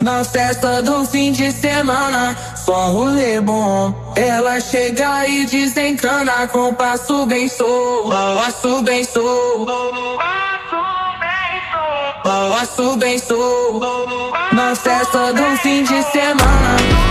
Na festa do fim de semana, só rolê bom. Ela chega e desencana com passo bem solto, passo bem solto, passo bem solto. Na festa do fim de semana.